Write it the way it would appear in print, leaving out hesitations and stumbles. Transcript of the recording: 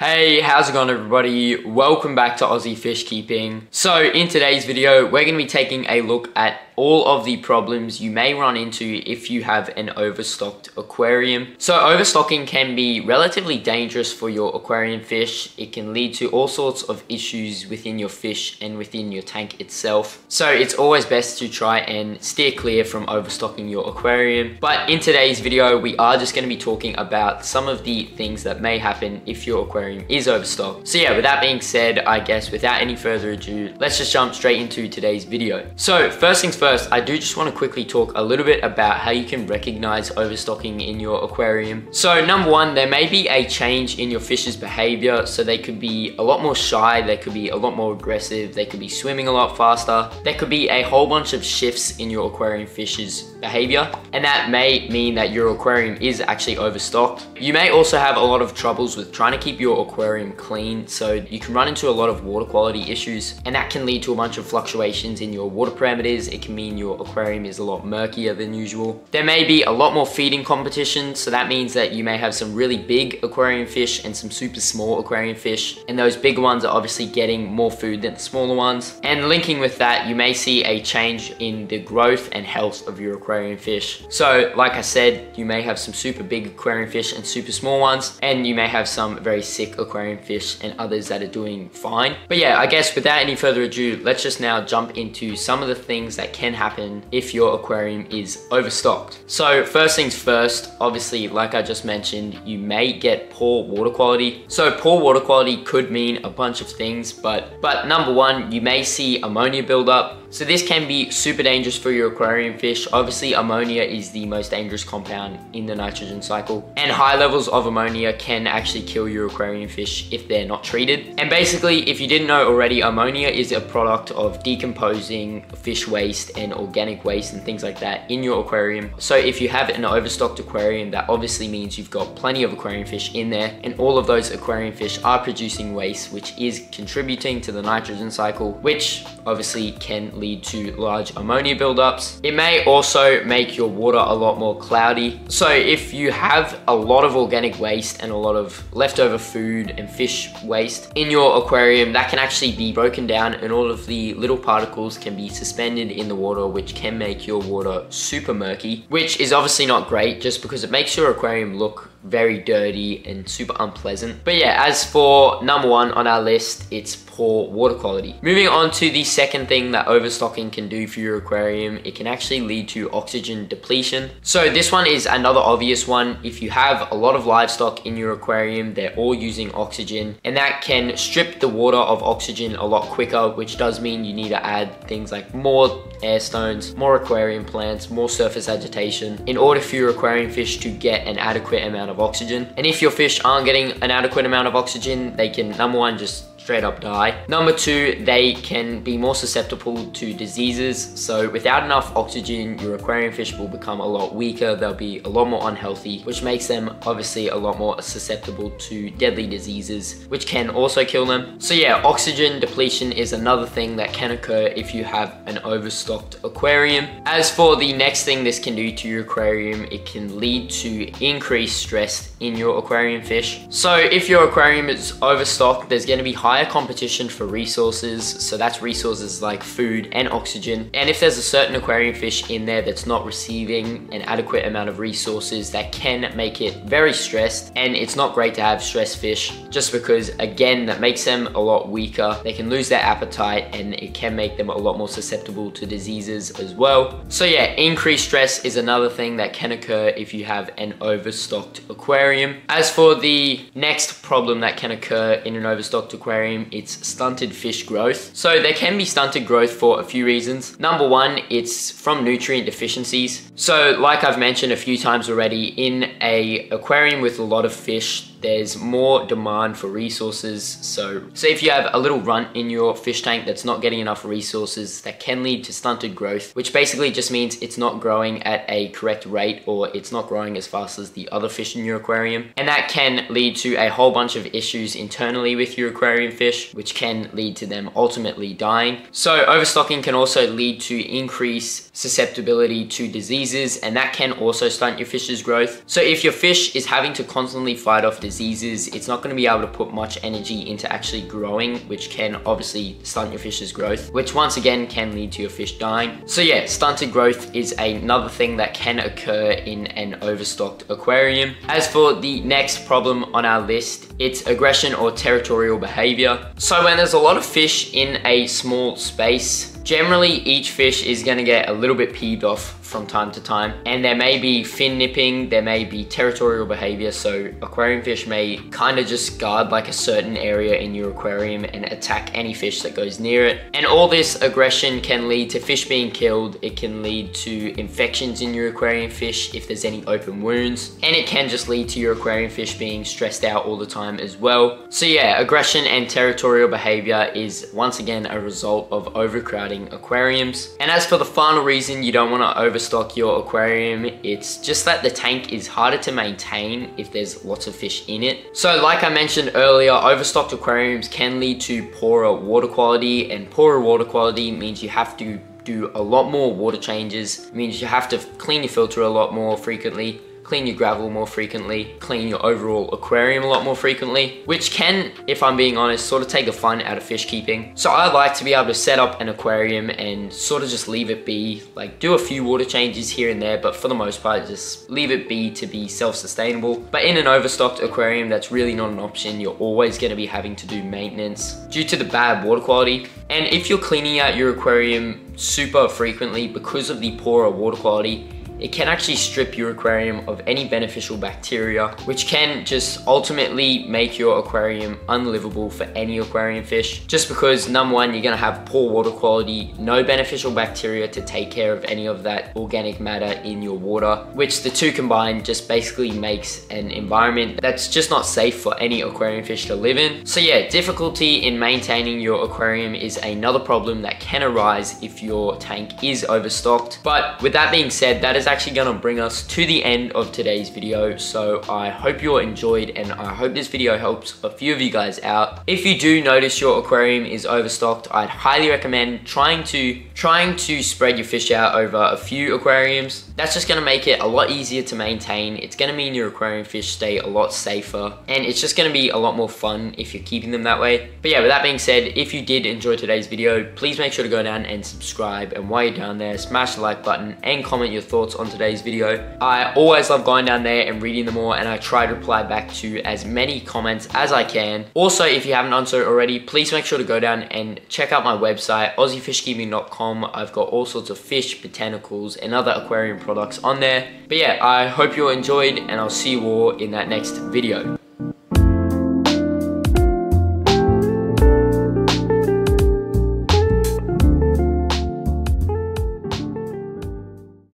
Hey, how's it going everybody? Welcome back to Aussie Fish Keeping. So in today's video, we're going to be taking a look at all of the problems you may run into if you have an overstocked aquarium. So overstocking can be relatively dangerous for your aquarium fish. It can lead to all sorts of issues within your fish and within your tank itself. So it's always best to try and steer clear from overstocking your aquarium. But in today's video, we are just going to be talking about some of the things that may happen if your aquarium is overstocked. So yeah, with that being said, I guess without any further ado, let's just jump straight into today's video. So first things first, I do just want to quickly talk a little bit about how you can recognize overstocking in your aquarium. So number one, there may be a change in your fish's behavior. So they could be a lot more shy, they could be a lot more aggressive, they could be swimming a lot faster. There could be a whole bunch of shifts in your aquarium fish's behavior, and that may mean that your aquarium is actually overstocked. You may also have a lot of troubles with trying to keep your aquarium clean, so you can run into a lot of water quality issues, and that can lead to a bunch of fluctuations in your water parameters. It can mean your aquarium is a lot murkier than usual. There may be a lot more feeding competition, so that means that you may have some really big aquarium fish and some super small aquarium fish, and those big ones are obviously getting more food than the smaller ones. And linking with that, you may see a change in the growth and health of your aquarium fish. So like I said, you may have some super big aquarium fish and super small ones, and you may have some very sick aquarium fish and others that are doing fine. But yeah, I guess without any further ado, let's just now jump into some of the things that can happen if your aquarium is overstocked. So first things first, obviously, like I just mentioned, you may get poor water quality. So poor water quality could mean a bunch of things, but number one, you may see ammonia buildup. So this can be super dangerous for your aquarium fish. Obviously, ammonia is the most dangerous compound in the nitrogen cycle, and high levels of ammonia can actually kill your aquarium fish if they're not treated. And basically, if you didn't know already, ammonia is a product of decomposing fish waste and organic waste and things like that in your aquarium. So if you have an overstocked aquarium, that obviously means you've got plenty of aquarium fish in there, and all of those aquarium fish are producing waste, which is contributing to the nitrogen cycle, which obviously can lead to large ammonia buildups. It may also make your water a lot more cloudy. So if you have a lot of organic waste and a lot of leftover food and fish waste in your aquarium, that can actually be broken down, and all of the little particles can be suspended in the water, which can make your water super murky, which is obviously not great, just because it makes your aquarium look very dirty and super unpleasant. But yeah, as for number one on our list, it's poor water quality. Moving on to the second thing that overstocking can do for your aquarium, it can actually lead to oxygen depletion. So this one is another obvious one. If you have a lot of livestock in your aquarium, they're all using oxygen, and that can strip the water of oxygen a lot quicker, which does mean you need to add things like more air stones, more aquarium plants, more surface agitation in order for your aquarium fish to get an adequate amount of oxygen. And if your fish aren't getting an adequate amount of oxygen, they can, number one, just straight up die. Number two, they can be more susceptible to diseases. So without enough oxygen, your aquarium fish will become a lot weaker. They'll be a lot more unhealthy, which makes them obviously a lot more susceptible to deadly diseases, which can also kill them. So yeah, oxygen depletion is another thing that can occur if you have an overstocked aquarium. As for the next thing this can do to your aquarium, it can lead to increased stress in your aquarium fish. So if your aquarium is overstocked, there's going to be higher competition for resources. So that's resources like food and oxygen. And if there's a certain aquarium fish in there that's not receiving an adequate amount of resources, that can make it very stressed. And it's not great to have stressed fish, just because again, that makes them a lot weaker. They can lose their appetite, and it can make them a lot more susceptible to diseases as well. So yeah, increased stress is another thing that can occur if you have an overstocked aquarium. As for the next problem that can occur in an overstocked aquarium, it's stunted fish growth. So there can be stunted growth for a few reasons. Number one, it's from nutrient deficiencies. So like I've mentioned a few times already, in a aquarium with a lot of fish, there's more demand for resources. So if you have a little runt in your fish tank that's not getting enough resources, that can lead to stunted growth, which basically just means it's not growing at a correct rate, or it's not growing as fast as the other fish in your aquarium. And that can lead to a whole bunch of issues internally with your aquarium fish, which can lead to them ultimately dying. So overstocking can also lead to increased susceptibility to diseases, and that can also stunt your fish's growth. So if your fish is having to constantly fight off disease, diseases. It's not going to be able to put much energy into actually growing, which can obviously stunt your fish's growth, which once again can lead to your fish dying. So yeah, stunted growth is another thing that can occur in an overstocked aquarium. As for the next problem on our list, it's aggression or territorial behavior. So when there's a lot of fish in a small space, generally each fish is going to get a little bit peeved off from time to time, and there may be fin nipping, there may be territorial behavior, so aquarium fish may kind of just guard like a certain area in your aquarium and attack any fish that goes near it. And all this aggression can lead to fish being killed, it can lead to infections in your aquarium fish if there's any open wounds, and it can just lead to your aquarium fish being stressed out all the time as well. So yeah, aggression and territorial behavior is once again a result of overcrowding aquariums. And as for the final reason you don't want to overstock your aquarium, it's just that the tank is harder to maintain if there's lots of fish in it. So like I mentioned earlier, overstocked aquariums can lead to poorer water quality, and poorer water quality means you have to do a lot more water changes. It means you have to clean your filter a lot more frequently, clean your gravel more frequently, clean your overall aquarium a lot more frequently, which can, if I'm being honest, sort of take the fun out of fish keeping. So I like to be able to set up an aquarium and sort of just leave it be, like do a few water changes here and there, but for the most part, just leave it be to be self-sustainable. But in an overstocked aquarium, that's really not an option. You're always going to be having to do maintenance due to the bad water quality. And if you're cleaning out your aquarium super frequently because of the poorer water quality, it can actually strip your aquarium of any beneficial bacteria, which can just ultimately make your aquarium unlivable for any aquarium fish. Just because, number one, you're gonna have poor water quality, no beneficial bacteria to take care of any of that organic matter in your water, which the two combined just basically makes an environment that's just not safe for any aquarium fish to live in. So yeah, difficulty in maintaining your aquarium is another problem that can arise if your tank is overstocked. But with that being said, that is actually gonna bring us to the end of today's video. So I hope you all enjoyed, and I hope this video helps a few of you guys out. If you do notice your aquarium is overstocked, I'd highly recommend trying to spread your fish out over a few aquariums. That's just gonna make it a lot easier to maintain. It's gonna mean your aquarium fish stay a lot safer, and it's just gonna be a lot more fun if you're keeping them that way. But yeah, with that being said, if you did enjoy today's video, please make sure to go down and subscribe, and while you're down there, smash the like button and comment your thoughts on today's video. I always love going down there and reading them all, and I try to reply back to as many comments as I can. Also, if you haven't done so already, please make sure to go down and check out my website, aussiefishkeeping.com. I've got all sorts of fish, botanicals, and other aquarium products on there. But yeah, I hope you all enjoyed, and I'll see you all in that next video.